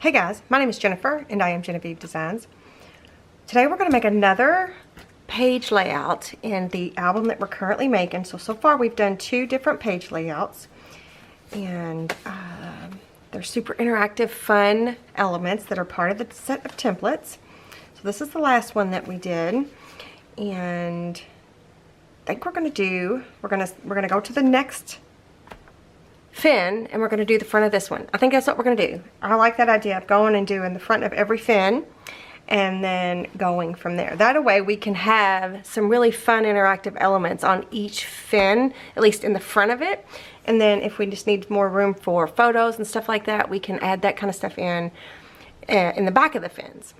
Hey guys, my name is Jennifer and I am Genevieve Designs. Today we're going to make another page layout in the album that we're currently making. So far we've done 2 different page layouts, and they're super interactive, fun elements that are part of the set of templates. So this is the last one that we did, and I think we're going to go to the next fin, and we're going to do the front of this one. I think that's what we're going to do. I like that idea of going and doing the front of every fin and then going from there. That way we can have some really fun interactive elements on each fin, at least in the front of it. And then if we just need more room for photos and stuff like that, we can add that kind of stuff in the back of the fins.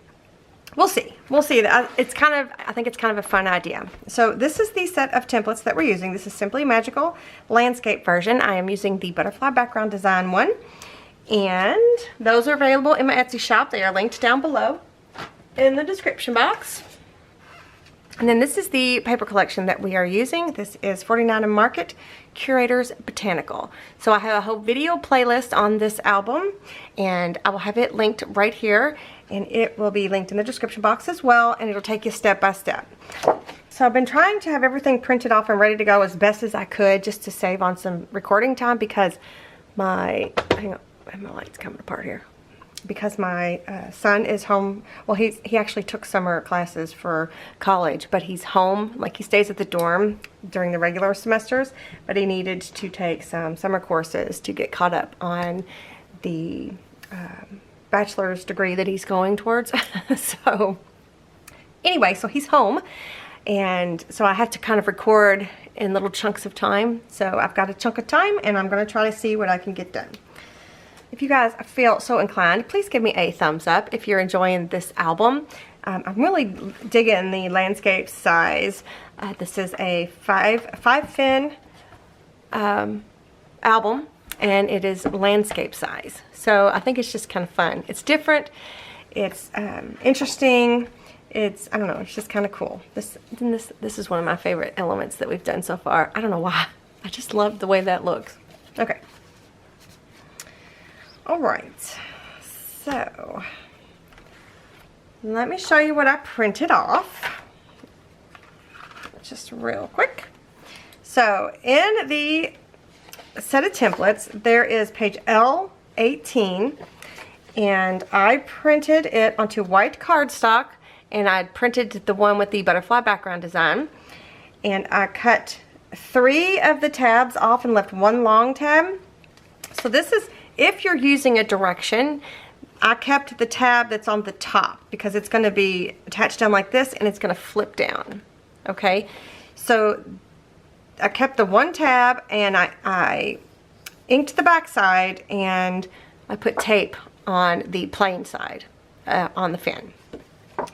We'll see. We'll see. I think it's kind of a fun idea. So this is the set of templates that we're using. This is Simply Magical landscape version. I am using the butterfly background design one, and those are available in my Etsy shop. They are linked down below in the description box. And then this is the paper collection that we are using. This is 49 & Market Curators Botanical. So I have a whole video playlist on this album, and I will have it linked right here, and it will be linked in the description box as well, and it'll take you step by step. So I've been trying to have everything printed off and ready to go as best as I could, just to save on some recording time, because my light's coming apart here. Because my son is home. Well, he actually took summer classes for college, but he's home. Like, he stays at the dorm during the regular semesters, but he needed to take some summer courses to get caught up on the bachelor's degree that he's going towards. So anyway, so he's home, and so I have to kind of record in little chunks of time. So I've got a chunk of time, and I'm going to try to see what I can get done. If you guys feel so inclined, please give me a thumbs up if you're enjoying this album. I'm really digging the landscape size. This is a five fin album, and it is landscape size. So I think it's just kind of fun. It's different. It's interesting. It's, I don't know, it's just kind of cool. This is one of my favorite elements that we've done so far. I don't know why. I just love the way that looks. Okay. Alright, so let me show you what I printed off, just real quick. So in the set of templates, there is page L18, and I printed it onto white cardstock, and I printed the one with the butterfly background design, and I cut 3 of the tabs off and left 1 long tab. So this is, if you're using a direction, I kept the tab that's on the top because it's going to be attached down like this, and it's going to flip down. Okay, so I kept the 1 tab, and I inked the back side, and I put tape on the plain side on the fin.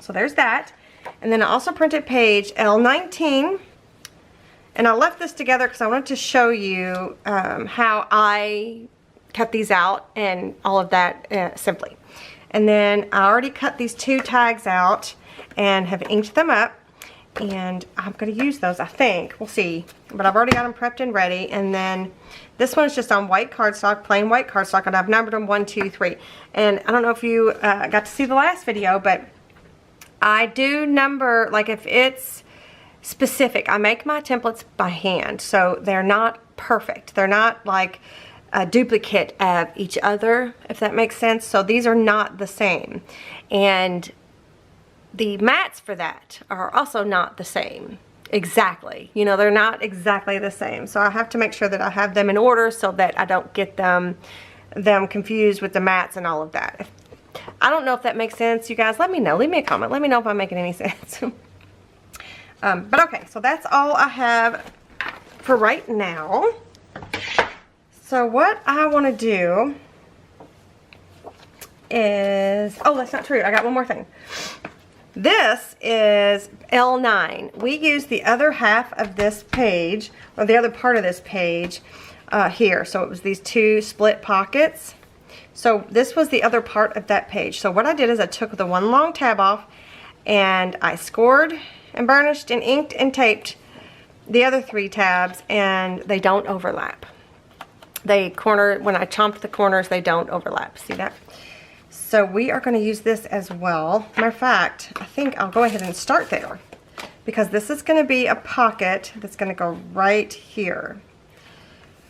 So there's that. And then I also printed page L19, and I left this together because I wanted to show you how I cut these out and all of that simply. And then I already cut these 2 tags out and have inked them up, and I'm going to use those, I think. We'll see. But I've already got them prepped and ready. And then this one is just on white cardstock, plain white cardstock, and I've numbered them 1, 2, 3. And I don't know if you got to see the last video, but I do number, like, if it's specific. I make my templates by hand, so they're not perfect. They're not like a duplicate of each other, if that makes sense. So these are not the same, and the mats for that are also not the same exactly. You know, they're not exactly the same, so I have to make sure that I have them in order so that I don't get them confused with the mats and all of that. I don't know if that makes sense, you guys. Let me know. Leave me a comment. Let me know if I'm making any sense. But okay, so that's all I have for right now. So what I want to do is, oh, that's not true. I got one more thing. This is L9. We used the other half of this page, or the other part of this page here. So it was these 2 split pockets. So this was the other part of that page. So what I did is I took the 1 long tab off, and I scored and burnished and inked and taped the other 3 tabs, and they don't overlap. When I chomped the corners, they don't overlap. See that? So we are going to use this as well. Matter of fact, I think I'll go ahead and start there, because this is going to be a pocket that's going to go right here.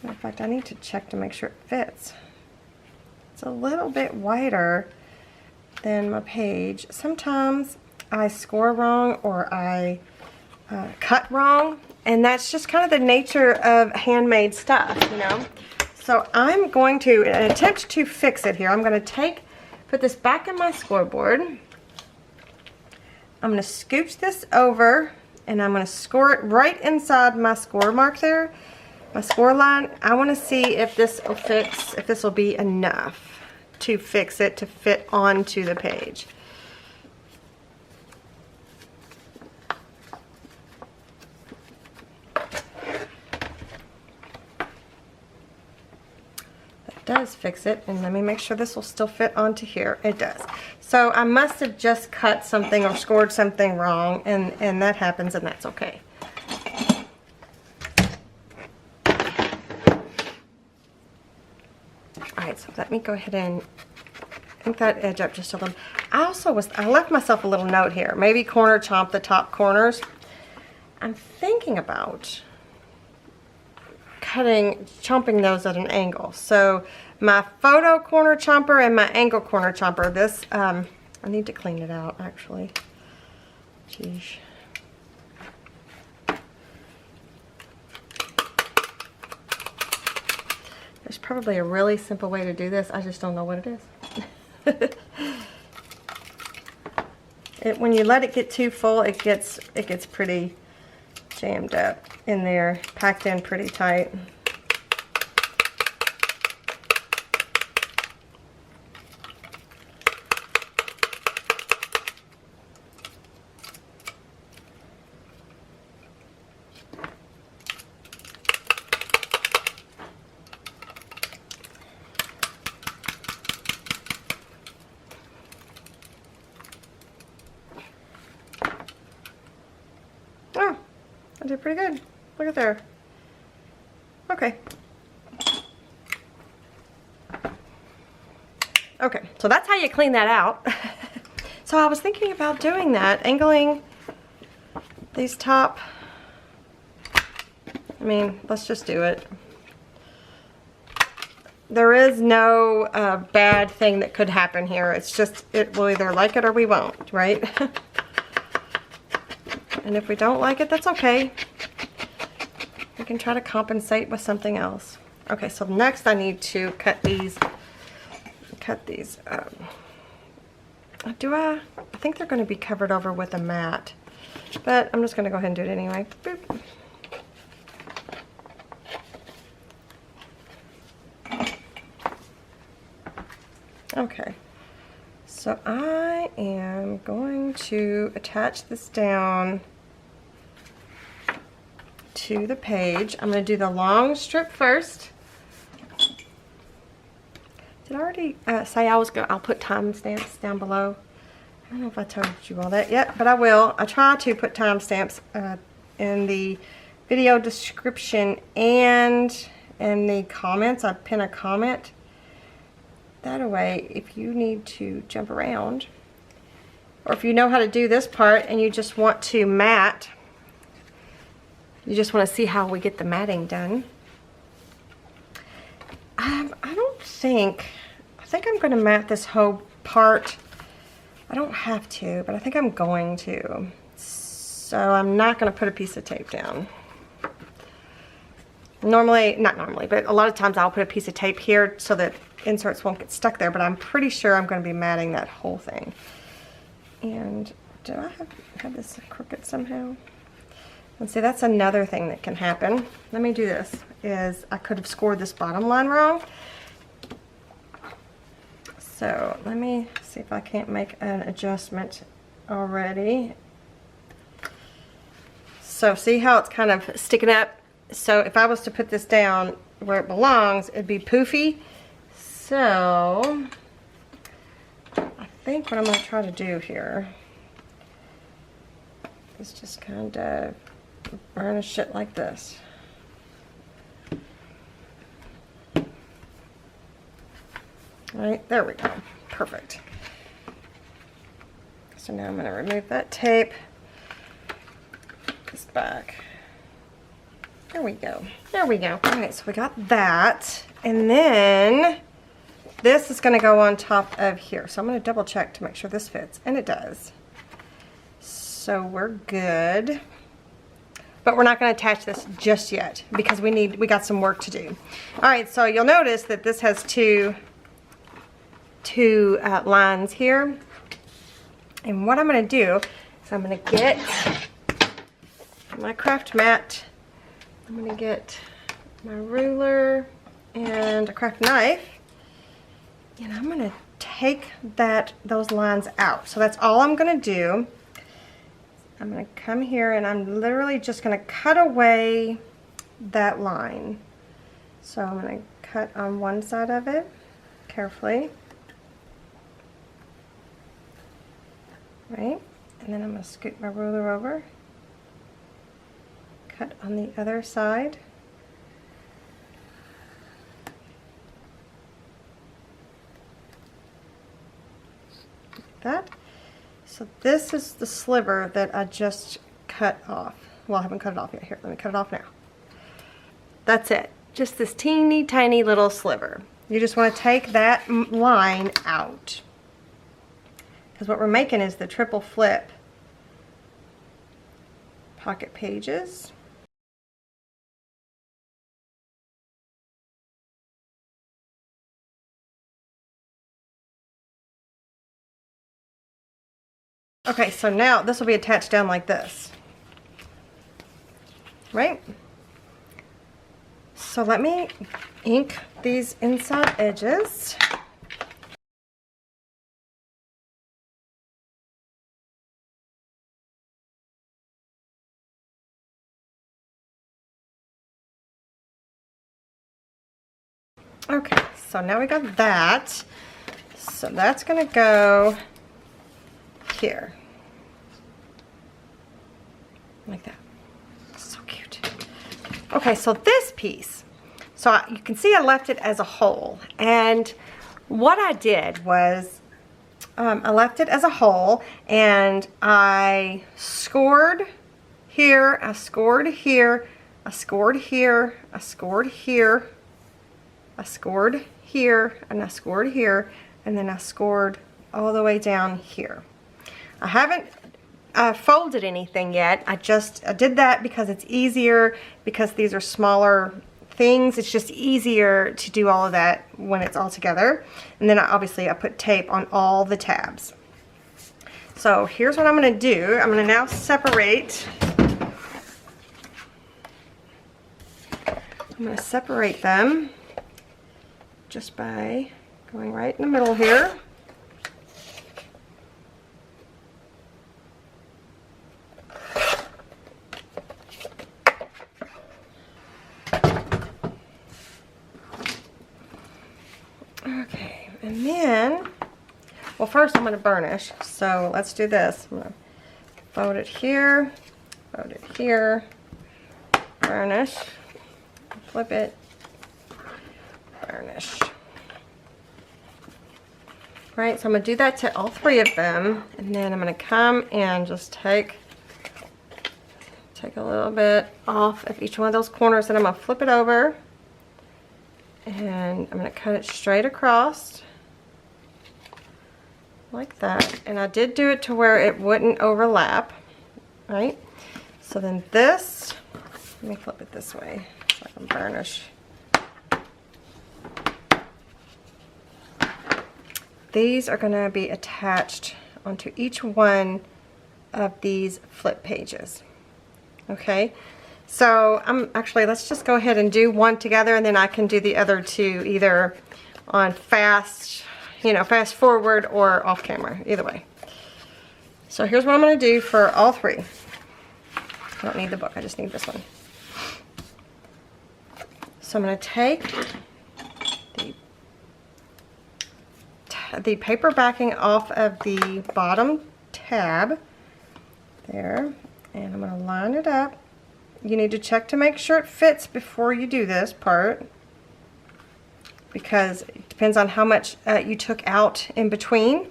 Matter of fact, I need to check to make sure it fits. It's a little bit wider than my page. Sometimes I score wrong or I cut wrong, and that's just kind of the nature of handmade stuff, you know. So I'm going to, in an attempt to fix it here, I'm going to put this back in my scoreboard. I'm going to scooch this over, and I'm going to score it right inside my score mark there, my score line. I want to see if this will fix, if this will be enough to fix it to fit onto the page. Does fix it, and let me make sure this will still fit onto here. It does. So I must have just cut something or scored something wrong, and that happens, and that's okay. Alright, so let me go ahead and ink that edge up just a little. I left myself a little note here. Maybe corner chomp the top corners. I'm thinking about chomping those at an angle. So my photo corner chomper and my angle corner chomper, this, I need to clean it out actually. Jeez. There's probably a really simple way to do this. I just don't know what it is. When you let it get too full, it gets pretty jammed up in there, packed in pretty tight. Oh, I did pretty good. Look at there. Okay. Okay, so that's how you clean that out. So I was thinking about doing that, angling these top. I mean, let's just do it. There is no bad thing that could happen here. It's just, we'll either like it or we won't, right? And if we don't like it, that's okay. We can try to compensate with something else. Okay, so next I need to cut these. I think they're going to be covered over with a mat, but I'm just going to go ahead and do it anyway. Boop. Okay, so I am going to attach this down to the page. I'm going to do the long strip first. Did I already say I'll put timestamps down below? I don't know if I told you all that yet, but I will. I try to put timestamps in the video description and in the comments. I pin a comment. That way, if you need to jump around, or if you know how to do this part and you just want to mat, you just want to see how we get the matting done. I think I'm going to mat this whole part. I don't have to, but I think I'm going to. So I'm not going to put a piece of tape down. Not normally, but a lot of times I'll put a piece of tape here so that inserts won't get stuck there, but I'm pretty sure I'm going to be matting that whole thing. And do I have this crooked somehow? Let's see, that's another thing that can happen. Let me do this, is I could have scored this bottom line wrong. So let me see if I can't make an adjustment already. So see how it's kind of sticking up? So if I was to put this down where it belongs, it'd be poofy. So I think what I'm going to try to do here is just kind of burnish it like this. All right, there we go. Perfect. So now I'm going to remove that tape. Put this back. There we go. There we go. Alright, so we got that. And then this is going to go on top of here. So I'm going to double check to make sure this fits. And it does. So we're good. But we're not going to attach this just yet because we got some work to do. Alright, so you'll notice that this has two lines here. And what I'm going to do is I'm going to get my craft mat. I'm going to get my ruler and a craft knife. And I'm going to take those lines out. So that's all I'm going to do. I'm going to come here and I'm literally just going to cut away that line. So I'm going to cut on one side of it carefully. Right? And then I'm going to scoot my ruler over. Cut on the other side. Like that. So this is the sliver that I just cut off. Well, I haven't cut it off yet. Here, let me cut it off now. That's it. Just this teeny tiny little sliver. You just want to take that line out. Because what we're making is the triple flip pocket pages. Okay, so now this will be attached down like this, right? So let me ink these inside edges. Okay, so now we got that. So that's gonna go here. Like that. So cute. Okay, so this piece, so you can see I left it as a hole, and what I did was I left it as a hole and I scored here, I scored here, I scored here, I scored here, I scored here, and I scored here, and then I scored all the way down here. I haven't folded anything yet. I did that because it's easier, because these are smaller things. It's just easier to do all of that when it's all together. And then obviously I put tape on all the tabs. So here's what I'm going to do. I'm going to now separate. I'm going to separate them just by going right in the middle here. Okay, and then, well, first I'm going to burnish. So let's do this. I'm going to fold it here, burnish, flip it, burnish. Right, so I'm going to do that to all three of them, and then I'm going to come and just take a little bit off of each one of those corners, and I'm going to flip it over, and I'm going to cut it straight across like that. And I did do it to where it wouldn't overlap, right? So then this, let me flip it this way so I can burnish. These are going to be attached onto each one of these flip pages. Okay, so actually, let's just go ahead and do one together, and then I can do the other two either on fast forward or off camera, either way. So here's what I'm going to do for all three. I don't need the book, I just need this one. So I'm going to take the paper backing off of the bottom tab there, and I'm going to line it up. You need to check to make sure it fits before you do this part, because it depends on how much you took out in between.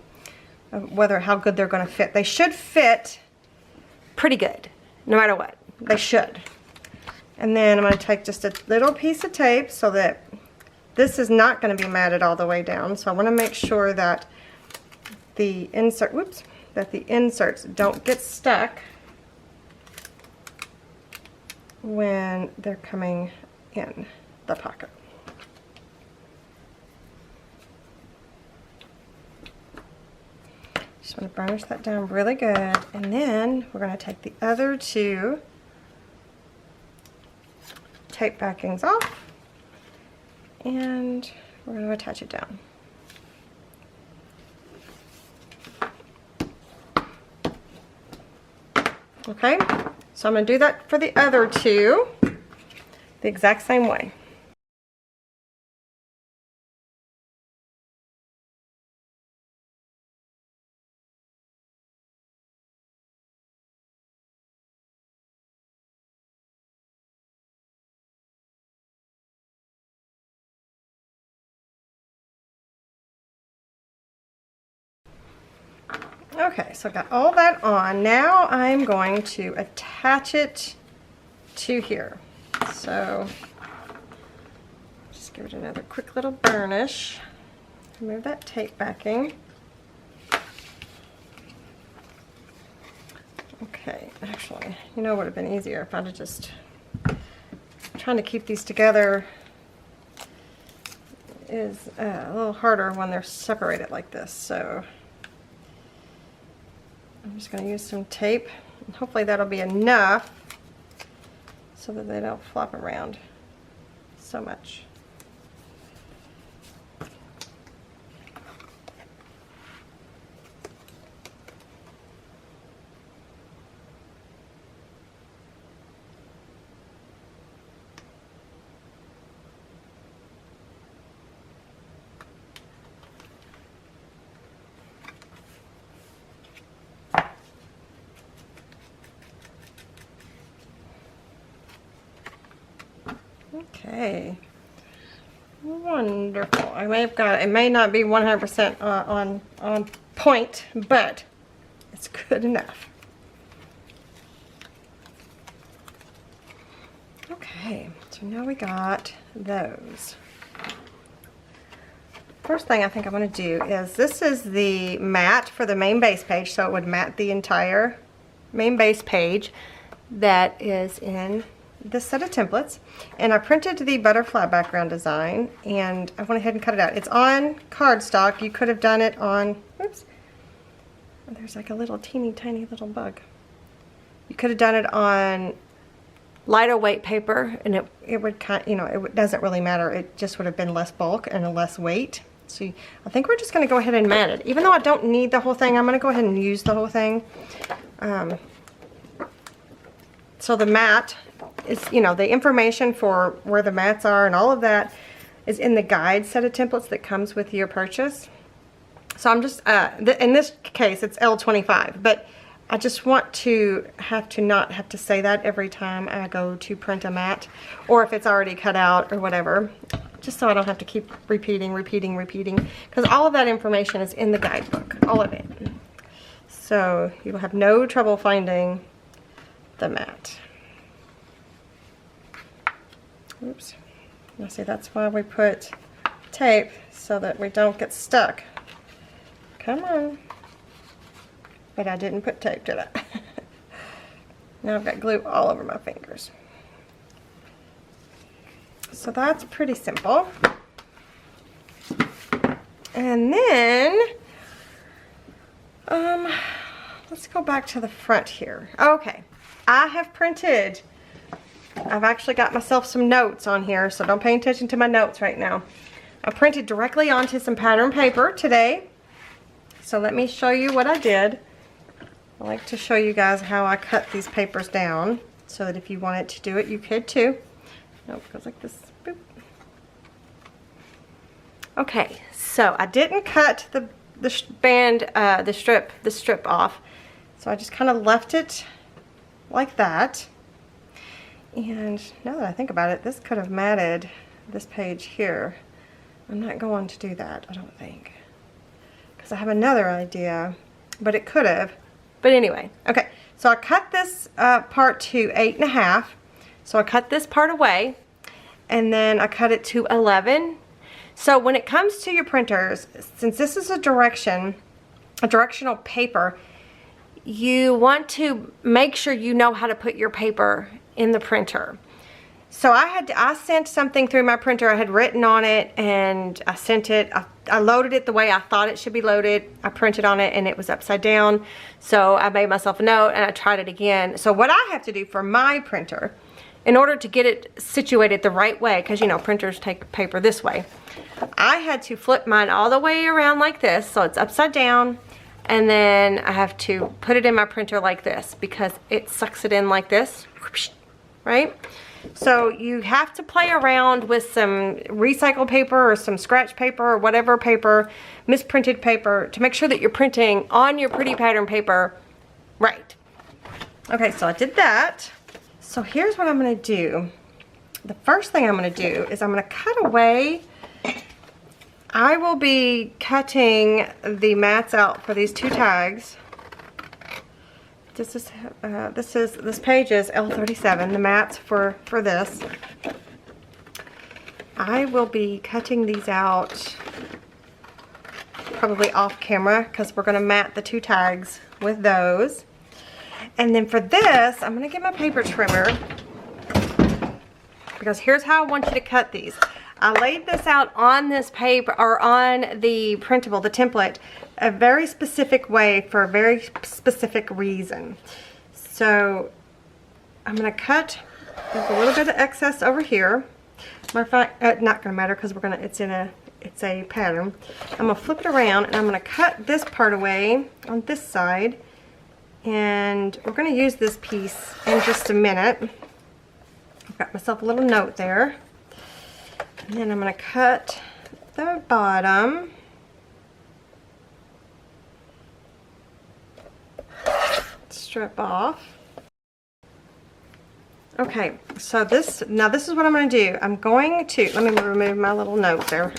how good they're going to fit. They should fit pretty good, no matter what. They should. And then I'm going to take just a little piece of tape so that this is not going to be matted all the way down. So I want to make sure that the inserts don't get stuck when they're coming in the pocket. Just want to burnish that down really good, and then we're going to take the other two tape backings off and we're going to attach it down. Okay, so I'm going to do that for the other two the exact same way. Okay, so I've got all that on. Now I'm going to attach it to here. So just give it another quick little burnish. Remove that tape backing. Okay, actually, you know what would have been easier if I'd have just trying to keep these together is a little harder when they're separated like this. So I'm just going to use some tape, and hopefully that'll be enough so that they don't flop around so much. Okay, wonderful. I may have got, it may not be 100% on point, but it's good enough. Okay, so now we got those. First thing I think I'm going to do is, this is the mat for the main base page, so it would mat the entire main base page that is in this set of templates. And I printed the butterfly background design and I went ahead and cut it out. It's on cardstock. You could have done it on, oops, there's like a little teeny tiny little bug. You could have done it on lighter weight paper and it would kind, you know, it doesn't really matter. It just would have been less bulk and a less weight. So I think we're just going to go ahead and mat it. Even though I don't need the whole thing, I'm going to go ahead and use the whole thing. So the mat is, you know, the information for where the mats are and all of that is in the guide set of templates that comes with your purchase. So I'm just, in this case it's L25, but I just want to not have to say that every time I go to print a mat, or if it's already cut out or whatever, just so I don't have to keep repeating, because all of that information is in the guidebook, all of it. So you'll have no trouble finding the mat. Oops. Now see, that's why we put tape, so that we don't get stuck. Come on. But I didn't put tape to that. Now I've got glue all over my fingers. So that's pretty simple. And then, let's go back to the front here. Okay, I have printed, I've actually got myself some notes on here, so don't pay attention to my notes right now. I printed directly onto some pattern paper today. So let me show you what I did. I like to show you guys how I cut these papers down, so that if you wanted to do it, you could too. Nope, it goes like this. Boop. Okay, so I didn't cut the strip off, so I just kind of left it like that. And now that I think about it, this could have matted this page here. I'm not going to do that, I don't think, because because I have another idea, but it could have. But anyway, okay, so I cut this part to 8.5. So I cut this part away, and then I cut it to 11. So when it comes to your printers, since this is a directional paper, you want to make sure you know how to put your paper in the printer. So I sent something through my printer. I had written on it, and I sent it. I loaded it the way I thought it should be loaded. I printed on it, and it was upside down. So I made myself a note, and I tried it again. So what I have to do for my printer, in order to get it situated the right way, because you know printers take paper this way, I had to flip mine all the way around like this, so it's upside down, and then I have to put it in my printer like this because it sucks it in like this, right? So you have to play around with some recycled paper or some scratch paper or whatever paper, misprinted paper, to make sure that you're printing on your pretty pattern paper right. Okay, so I did that. So here's what I'm going to do. The first thing I'm going to do is I'm going to cut away. I will be cutting the mats out for these 2 tags. This page is L37, the mats for this. I will be cutting these out probably off camera because we're going to mat the 2 tags with those. And then for this, I'm going to get my paper trimmer, because here's how I want you to cut these. I laid this out on this paper, or on the printable, the template, a very specific way for a very specific reason. So I'm going to cut, there's a little bit of excess over here. Matter of fact, not going to matter because it's a pattern. I'm going to flip it around, and I'm going to cut this part away on this side. And we're going to use this piece in just a minute. I've got myself a little note there. And then I'm going to cut the bottom. Strip off. Okay, so this is what I'm going to do. I'm going to, let me remove my little note there.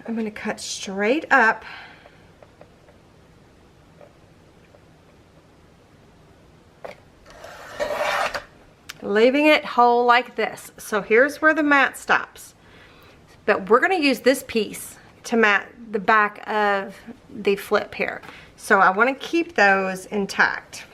I'm going to cut straight up. Leaving it whole like this. So here's where the mat stops. But we're going to use this piece to mat the back of the flip here. So I want to keep those intact.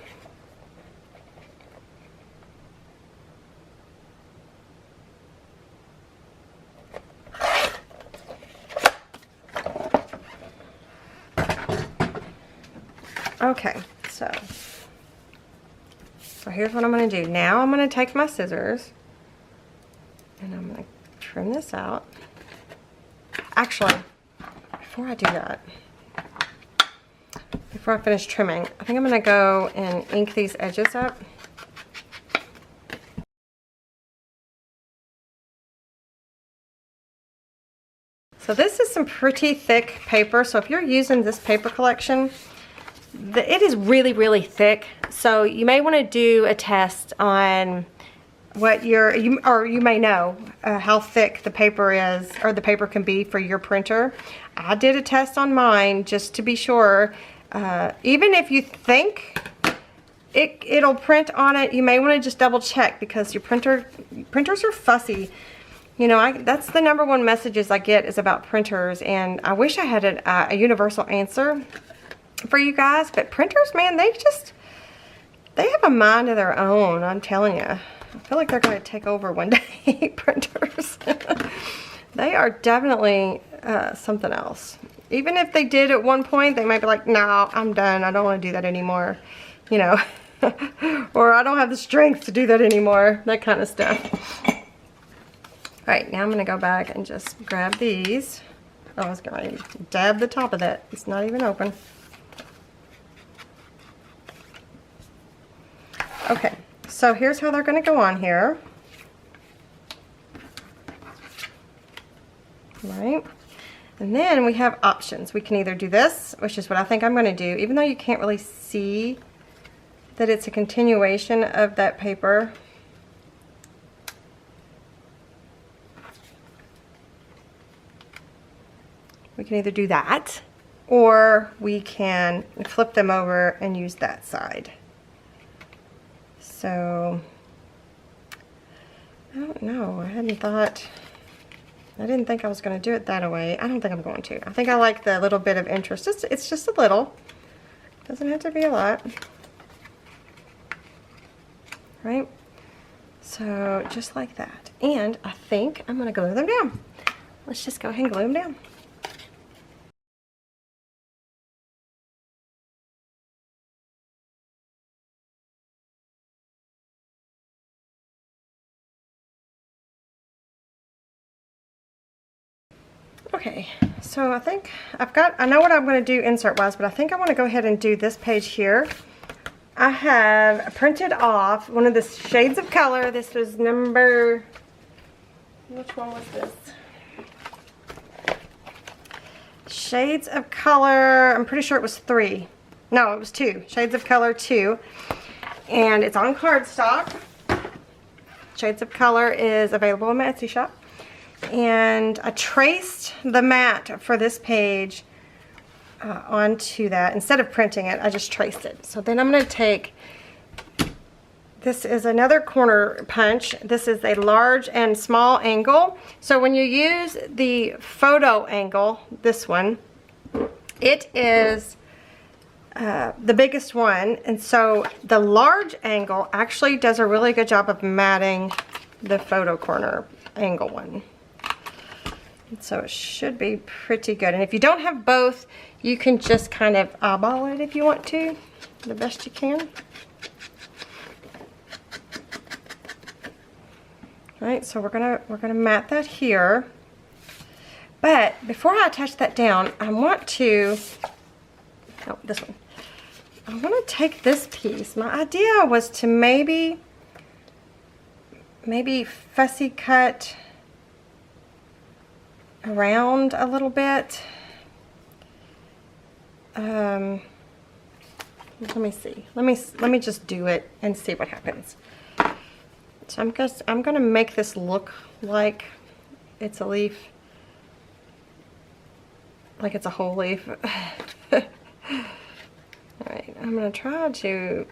Okay, so here's what I'm going to do. Now I'm going to take my scissors and I'm going to trim this out. Actually, before I do that, before I finish trimming, I think I'm going to go and ink these edges up. So this is some pretty thick paper, so if you're using this paper collection, it is really, really thick. So you may want to do a test on what you may know how thick the paper is, or the paper can be for your printer. I did a test on mine just to be sure. Even if you think it'll print on it, you may want to just double check, because your printers are fussy. You know, that's the #1 messages I get is about printers, and I wish I had a universal answer for you guys, but printers, man, they have a mind of their own. I'm telling you, I feel like they're going to take over one day. Printers, they are definitely something else. Even if they did at one point, they might be like, no, I'm done, I don't want to do that anymore, you know. Or I don't have the strength to do that anymore, that kind of stuff. Alright, now I'm going to go back and just grab these. Oh, I was going to dab the top of that. It's not even open. Okay, so here's how they're going to go on here. Right, and then we have options. We can either do this, which is what I think I'm going to do, even though you can't really see that it's a continuation of that paper. We can either do that, or we can flip them over and use that side. So, I don't know. I didn't think I was going to do it that way. I don't think I'm going to. I think I like the little bit of interest. It's just a little. Doesn't have to be a lot. Right? So, just like that. And I think I'm going to glue them down. Let's just go ahead and glue them down. Okay, so I think I know what I'm going to do insert wise, but I think I want to go ahead and do this page here. I have printed off one of the shades of color. This was number, which one was this? Shades of color, I'm pretty sure it was 3. No, it was 2. Shades of color 2. And it's on cardstock. Shades of color is available in my Etsy shop. And I traced the mat for this page onto that. Instead of printing it, I just traced it. So then I'm going to take, this is another corner punch. This is a large and small angle. So when you use the photo angle, this one, it is the biggest one. And so the large angle actually does a really good job of matting the photo corner angle one. So it should be pretty good. And if you don't have both, you can just kind of eyeball it if you want to, the best you can. All right, so we're gonna mat that here. But before I attach that down, I want to, oh, this one. I want to take this piece. My idea was to maybe fussy cut around a little bit. Let me see. Let me just do it and see what happens. So I'm gonna make this look like it's a leaf, like it's a whole leaf. All right, I'm gonna try to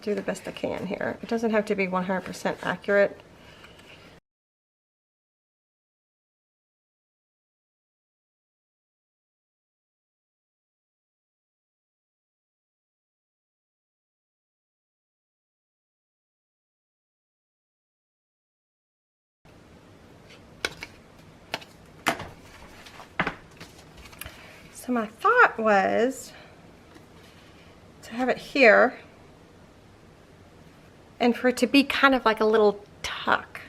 do the best I can here. It doesn't have to be 100% accurate. So my thought was to have it here and for it to be kind of like a little tuck.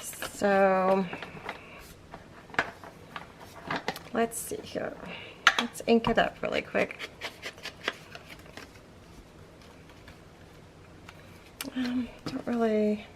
So let's see here. Let's ink it up really quick. Don't really.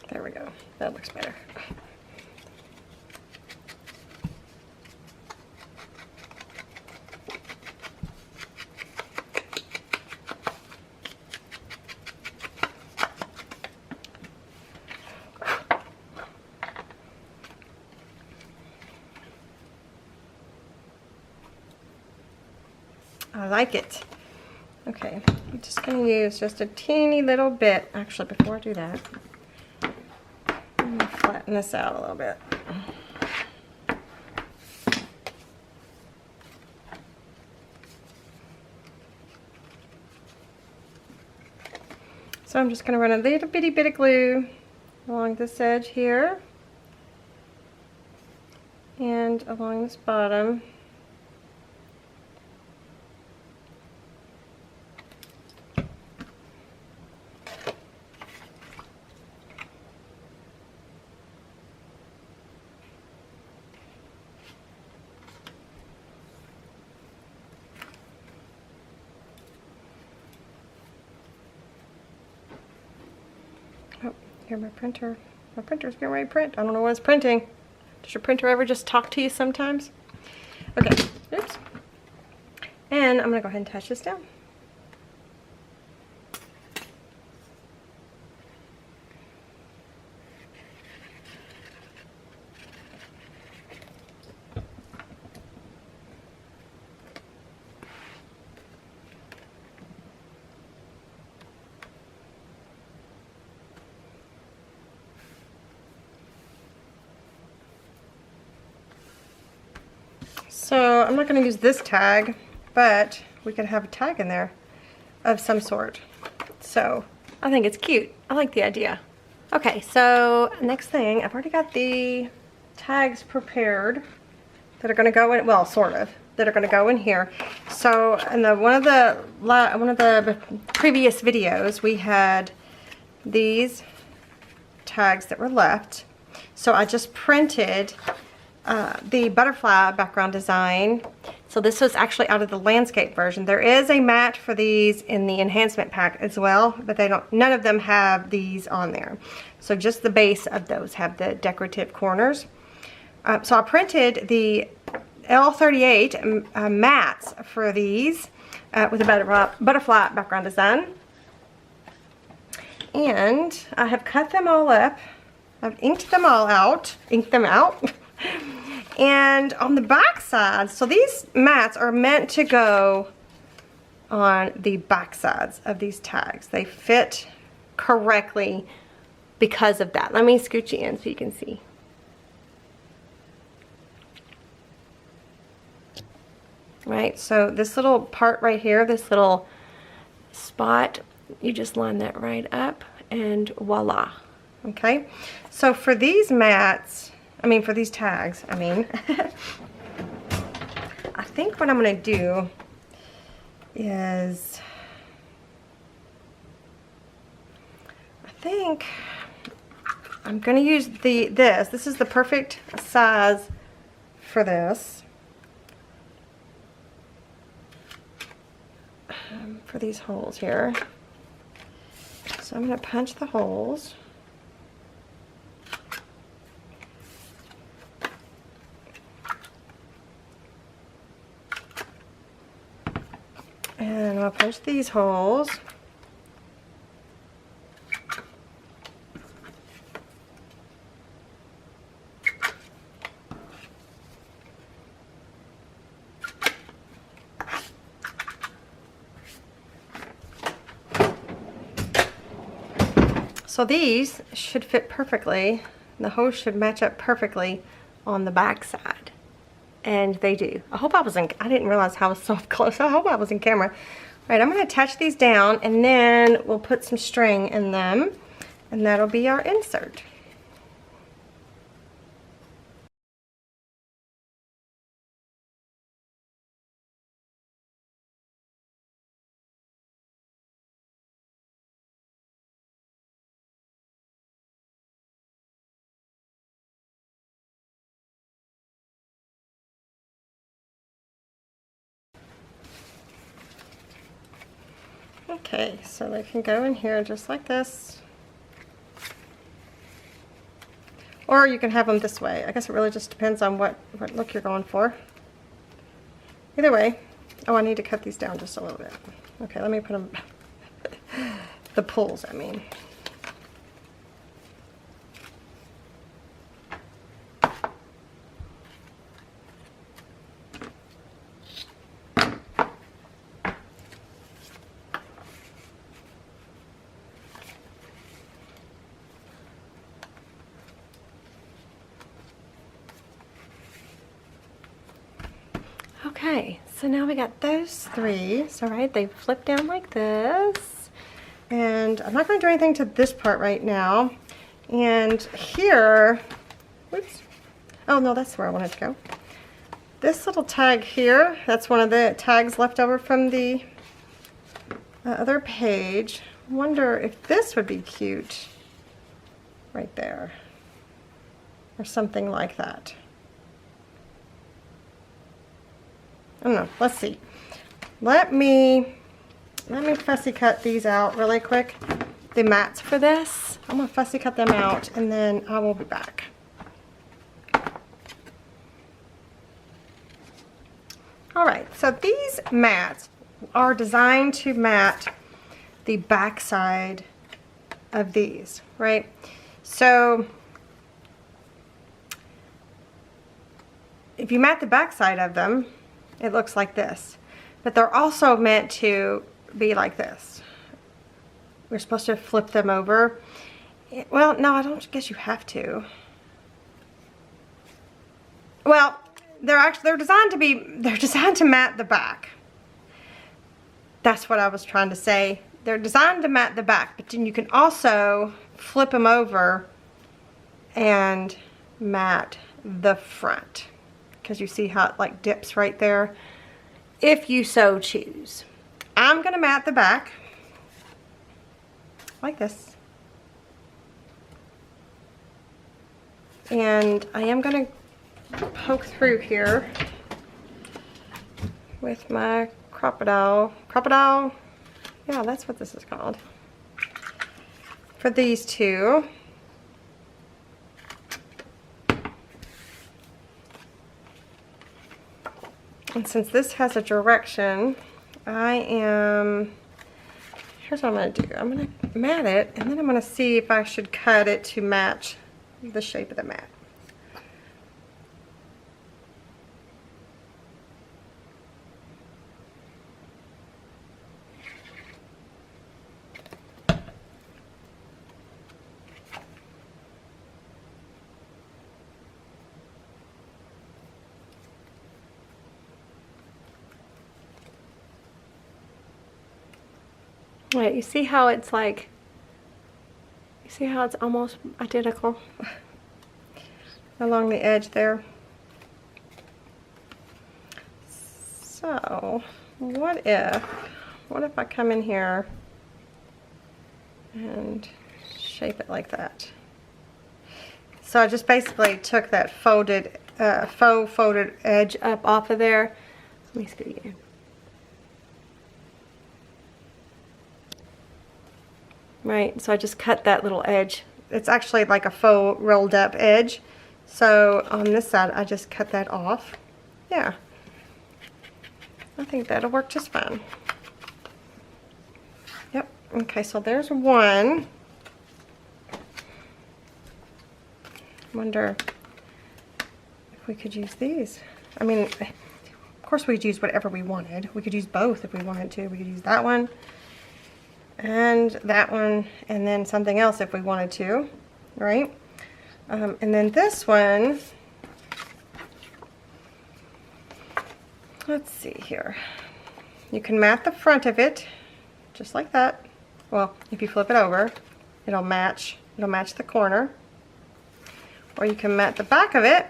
There we go. That looks better. I like it. Okay, I'm just going to use just a teeny little bit. Actually, before I do that, I'm going to flatten this out a little bit. So I'm just going to run a little bitty bit of glue along this edge here and along this bottom. Here, my printer. My printer's getting ready to print. I don't know what it's printing. Does your printer ever just talk to you sometimes? Okay, oops. And I'm gonna go ahead and touch this down. So I'm not going to use this tag, but we could have a tag in there of some sort. So I think it's cute. I like the idea. Okay, so next thing, I've already got the tags prepared that are going to go in, well, sort of, that are going to go in here. So in one of the previous videos, we had these tags that were left. So I just printed the butterfly background design. So this was actually out of the landscape version. There is a mat for these in the enhancement pack as well, but none of them have these on there. So just the base of those have the decorative corners. So I printed the L38 mats for these with a butterfly background design. And I have cut them all up. I've inked them out. And on the back side, so these mats are meant to go on the back sides of these tags. They fit correctly because of that. Let me scooch you in so you can see. Right, so this little part right here, this little spot, you just line that right up and voila. Okay, so for these mats, for these tags, I think what I'm going to do is, I'm going to use this is the perfect size for this, for these holes here. So I'm going to punch the holes. And I'll punch these holes. So these should fit perfectly. The holes should match up perfectly on the back side. And they do. I didn't realize how soft close. I hope I was in camera. All right, I'm going to attach these down and then we'll put some string in them and that'll be our insert. Okay, so they can go in here just like this. Or you can have them this way. I guess it really just depends on what look you're going for. Either way. Oh, I need to cut these down just a little bit. Okay, let me put them, the pulls, Okay, so now we got those three. So right, they flip down like this. And I'm not going to do anything to this part right now. And here, whoops. Oh no, that's where I wanted to go. This little tag here, that's one of the tags left over from the other page. Wonder if this would be cute right there. Or something like that. I don't know. Let's see. Let me fussy cut these out really quick. The mats for this. I'm gonna fussy cut them out and then I will be back. Alright, so these mats are designed to mat the back side of these, right? So if you mat the back side of them, it looks like this. But they're also meant to be like this. We're supposed to flip them over. Well, no, I don't guess you have to. Well, they're designed to mat the back. That's what I was trying to say. They're designed to mat the back, but then you can also flip them over and mat the front. Because you see how it like dips right there, if you so choose. I'm gonna mat the back like this, and I am gonna poke through here with my crocodile, yeah, that's what this is called, for these two. And since this has a direction, here's what I'm going to do. I'm going to mat it, and then I'm going to see if I should cut it to match the shape of the mat. Wait, you see how it's like, you see how it's almost identical along the edge there? So, what if I come in here and shape it like that? So I just basically took that faux folded edge up off of there. Let me see again. Right, so I just cut that little edge. It's actually like a faux rolled up edge. So on this side, I just cut that off. Yeah, I think that'll work just fine. Yep, okay, so there's one. Wonder if we could use these. I mean, of course we'd use whatever we wanted. We could use both if we wanted to. We could use that one and that one, and then something else if we wanted to, right? And then this one, let's see here. You can mat the front of it, just like that. Well, if you flip it over, it'll match the corner. Or you can mat the back of it,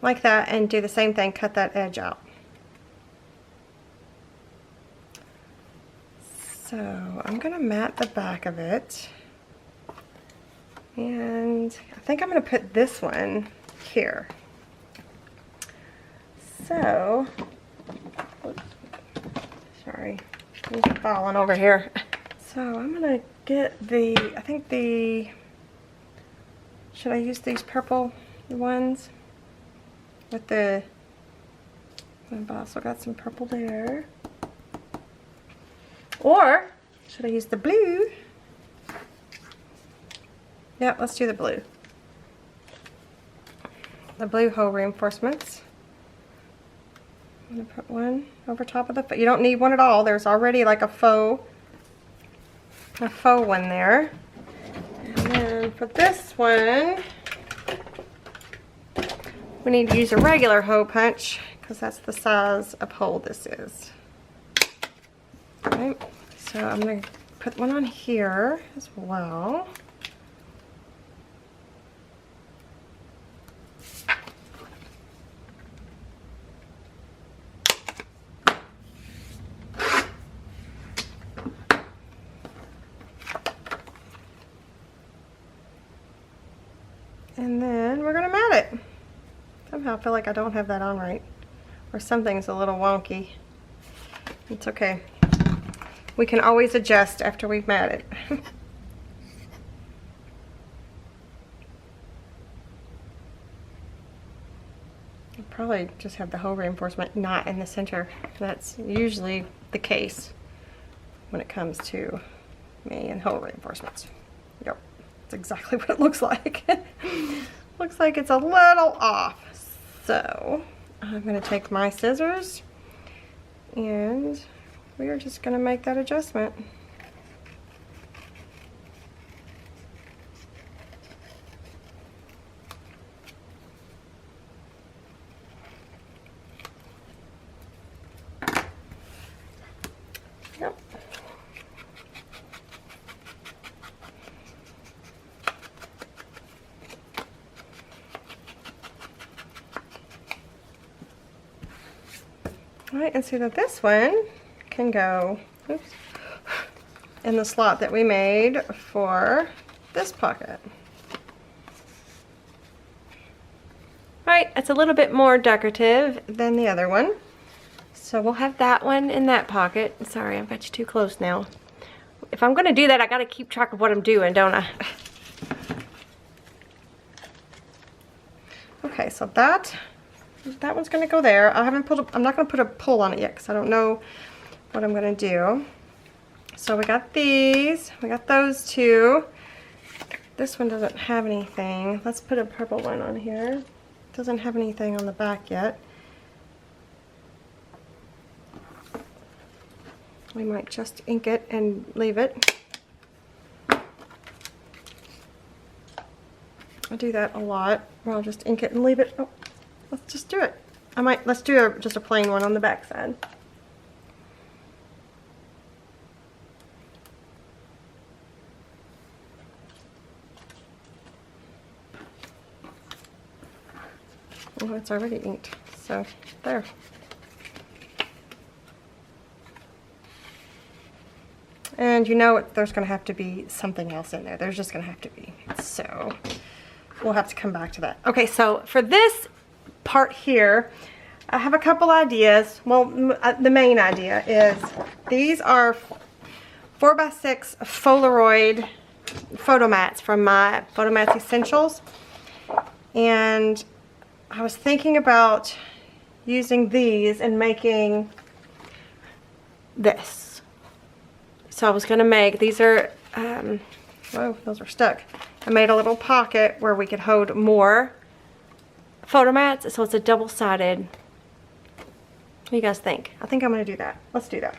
like that, and do the same thing, cut that edge out. So I'm gonna mat the back of it, and I think I'm gonna put this one here. So, oops, sorry, things are falling over here. So I'm gonna get should I use these purple ones with the, I've also got some purple there. Or should I use the blue? Yeah, let's do the blue. The blue hole reinforcements. I'm gonna put one over top of the, you don't need one at all. There's already like a faux one there. And then for this one, we need to use a regular hole punch because that's the size of hole this is. Right, so I'm going to put one on here as well. And then we're going to mat it. Somehow I feel like I don't have that on right, or something's a little wonky. It's okay. We can always adjust after we've matted. I'll probably just have the hole reinforcement not in the center. That's usually the case when it comes to me and hole reinforcements. Yep, that's exactly what it looks like. Looks like it's a little off. So I'm gonna take my scissors and we are just gonna make that adjustment. Yep. All right, and see that this one can go, oops, in the slot that we made for this pocket. Right, it's a little bit more decorative than the other one. So we'll have that one in that pocket. Sorry, I've got you too close now. If I'm gonna do that, I gotta keep track of what I'm doing, don't I? Okay, so that one's gonna go there. I'm not gonna put a pull on it yet because I don't know what I'm gonna do. So we got these, we got those two. This one doesn't have anything. Let's put a purple one on here. Doesn't have anything on the back yet. We might just ink it and leave it. I do that a lot, where I'll just ink it and leave it. Oh, let's just do it. Let's do just a plain one on the back side. Oh, it's already inked, so there. And you know there's going to have to be something else in there. There's just going to have to be. So we'll have to come back to that. Okay, so for this part here, I have a couple ideas. Well, the main idea is these are 4x6 Polaroid photo mats from my Photomats Essentials. And I was thinking about using these and making this. So I was gonna make, these are, whoa, those are stuck. I made a little pocket where we could hold more photo mats, so it's a double-sided. What do you guys think? I think I'm gonna do that. Let's do that.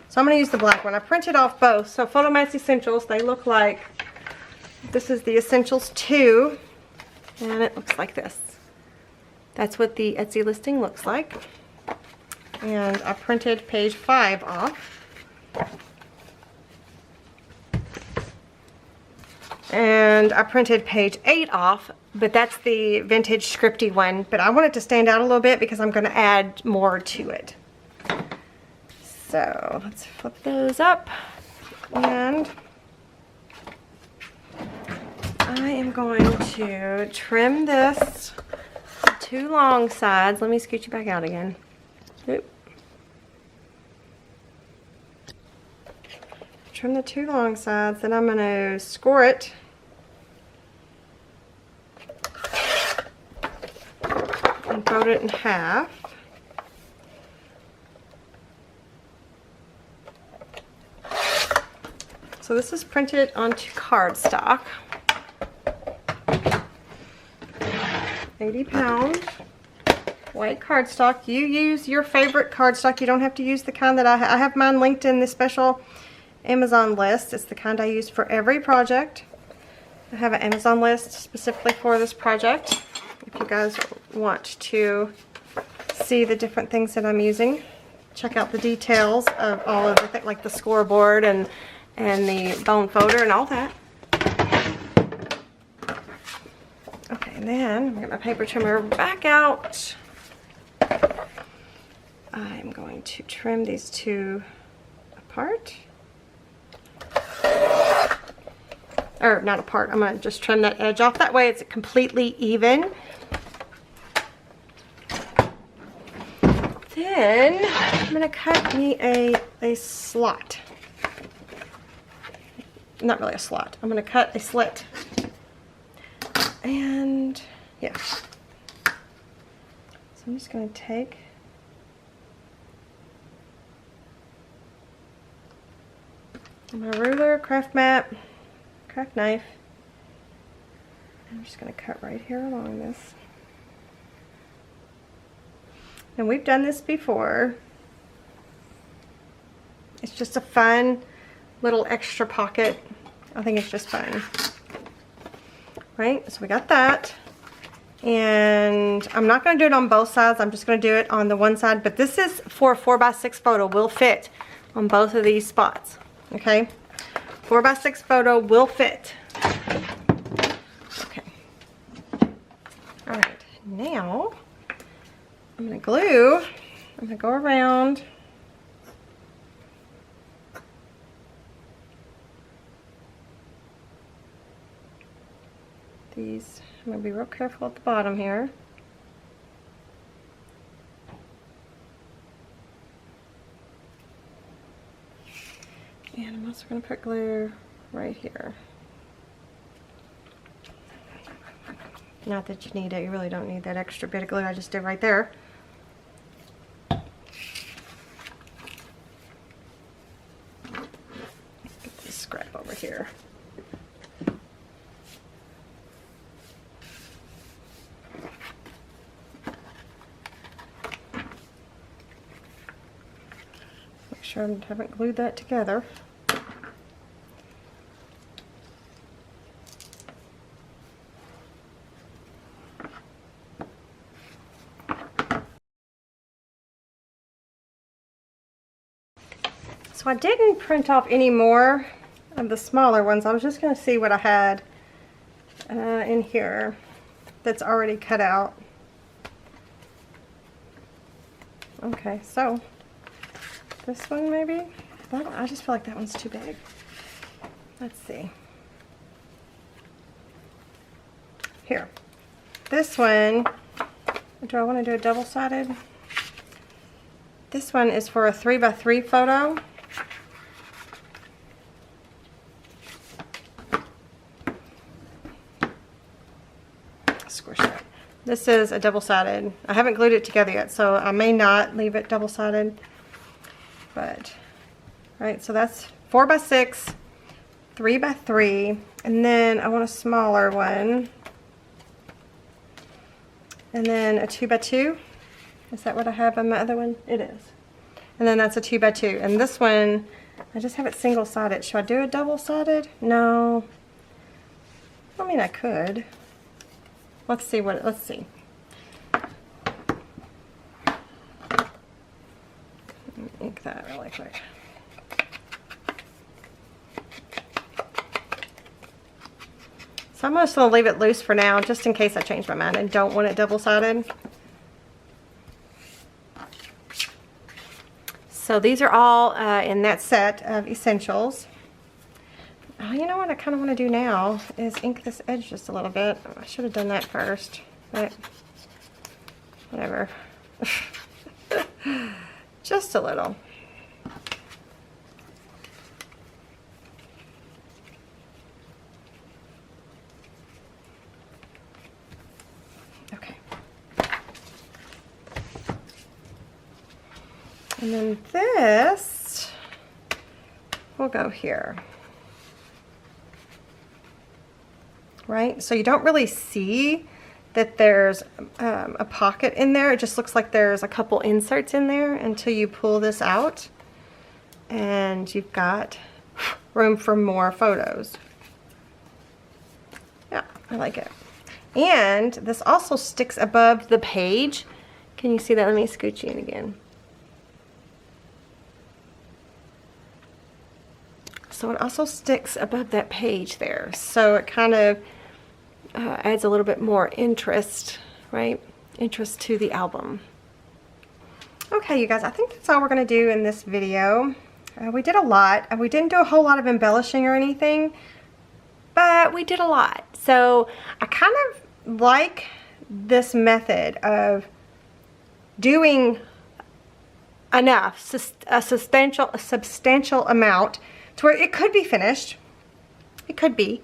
So I'm gonna use the black one. I printed off both. So Photomats Essentials, they look like, this is the Essentials 2, and it looks like this. That's what the Etsy listing looks like. And I printed page 5 off. And I printed page 8 off, but that's the vintage scripty one. But I want it to stand out a little bit because I'm going to add more to it. So let's flip those up. And I am going to trim this two long sides. Let me scoot you back out again. Oop. Trim the two long sides, then I'm going to score it and fold it in half. So this is printed onto cardstock. 80-pound white cardstock. You use your favorite cardstock. You don't have to use the kind that I have mine linked in the special Amazon list. It's the kind I use for every project. I have an Amazon list specifically for this project. If you guys want to see the different things that I'm using, check out the details of all of the things, like the scoreboard and the bone folder and all that. Okay, and then I'm going to get my paper trimmer back out. I'm going to trim these two apart. Or not apart, I'm going to just trim that edge off. That way it's completely even. Then I'm going to cut me a slot. Not really a slot. I'm going to cut a slit. And yeah. So I'm just going to take my ruler, craft mat, craft knife. I'm just going to cut right here along this. And we've done this before. It's just a fun little extra pocket. I think it's just fun. Right, so we got that. And I'm not going to do it on both sides. I'm just going to do it on the one side. But this is for a 4x6 photo. Will fit on both of these spots. Okay, 4x6 photo will fit. Okay. All right, now I'm going to glue. I'm going to go around. These, I'm going to be real careful at the bottom here. And I'm also going to put glue right here. Not that you need it, you really don't need that extra bit of glue I just did right there. Get this scrap over here. Make sure I haven't glued that together. So I didn't print off any more of the smaller ones. I was just going to see what I had in here that's already cut out. Okay, so this one maybe? I just feel like that one's too big. Let's see. Here. This one, do I want to do a double-sided? This one is for a 3x3 photo. Squish that. This is a double-sided. I haven't glued it together yet, so I may not leave it double-sided. But, right, so that's 4x6, 3x3, and then I want a smaller one. And then a 2x2. Is that what I have on my other one? It is. And then that's a 2x2. And this one, I just have it single-sided. Should I do a double-sided? No. I mean, I could. Let's see. Ink that really quick. So I'm just going to leave it loose for now, just in case I change my mind and don't want it double-sided. So these are all in that set of essentials. You know what I kind of want to do now is ink this edge just a little bit. I should have done that first, but whatever. Just a little. Okay. And then this will go here. Right? So you don't really see that there's a pocket in there. It just looks like there's a couple inserts in there until you pull this out and you've got room for more photos. Yeah, I like it. And this also sticks above the page. Can you see that? Let me scooch you in again. So it also sticks above that page there. So it kind of adds a little bit more interest, right? Interest to the album. Okay, you guys, I think that's all we're going to do in this video. We did a lot. We didn't do a whole lot of embellishing or anything, but we did a lot. So I kind of like this method of doing enough, a substantial amount to where it could be finished. It could be.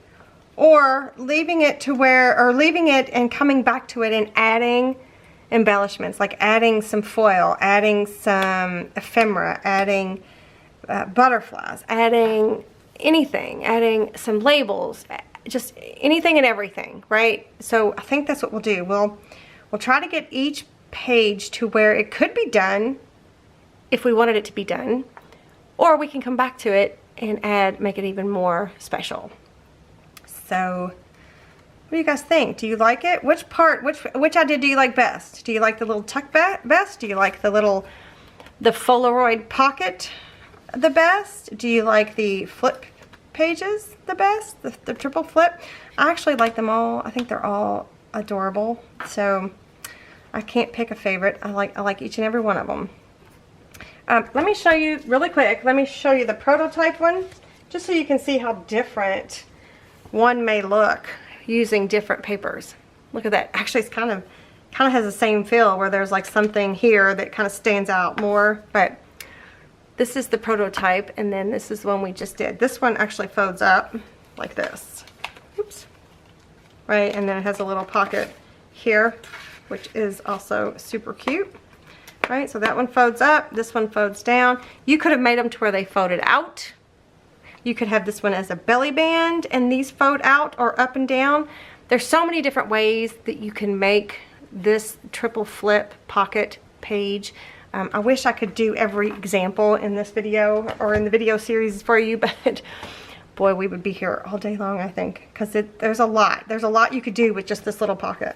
Or leaving it to where, or leaving it and coming back to it and adding embellishments, like adding some foil, adding some ephemera, adding butterflies, adding anything, adding some labels, just anything and everything, right? So I think that's what we'll do. We'll try to get each page to where it could be done if we wanted it to be done, or we can come back to it and make it even more special. So what do you guys think? Do you like it? Which idea do you like best? Do you like the little tuck best? Do you like the Polaroid pocket the best? Do you like the flip pages the best? The triple flip? I actually like them all. I think they're all adorable. So I can't pick a favorite. I like each and every one of them. Let me show you really quick. Let me show you the prototype one, just so you can see how different one may look using different papers. Look at that. Actually, it's kind of has the same feel, where there's like something here that kind of stands out more. But this is the prototype, and then this is the one we just did. This one actually folds up like this. Oops. Right, and then it has a little pocket here, which is also super cute. Right, so that one folds up, this one folds down. You could have made them to where they folded out. You could have this one as a belly band and these fold out or up and down. There's so many different ways that you can make this triple flip pocket page. I wish I could do every example in this video or in the video series for you, but boy, we would be here all day long, I think, because there's a lot. There's a lot you could do with just this little pocket.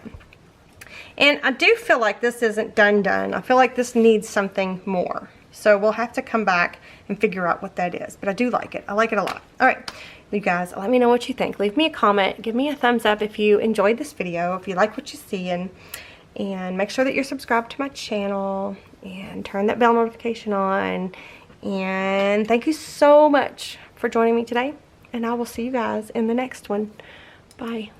And I do feel like this isn't done. I feel like this needs something more. So we'll have to come back and figure out what that is. But I do like it. I like it a lot. All right, you guys, let me know what you think. Leave me a comment. Give me a thumbs up if you enjoyed this video, if you like what you see. And make sure that you're subscribed to my channel. And turn that bell notification on. And thank you so much for joining me today. And I will see you guys in the next one. Bye.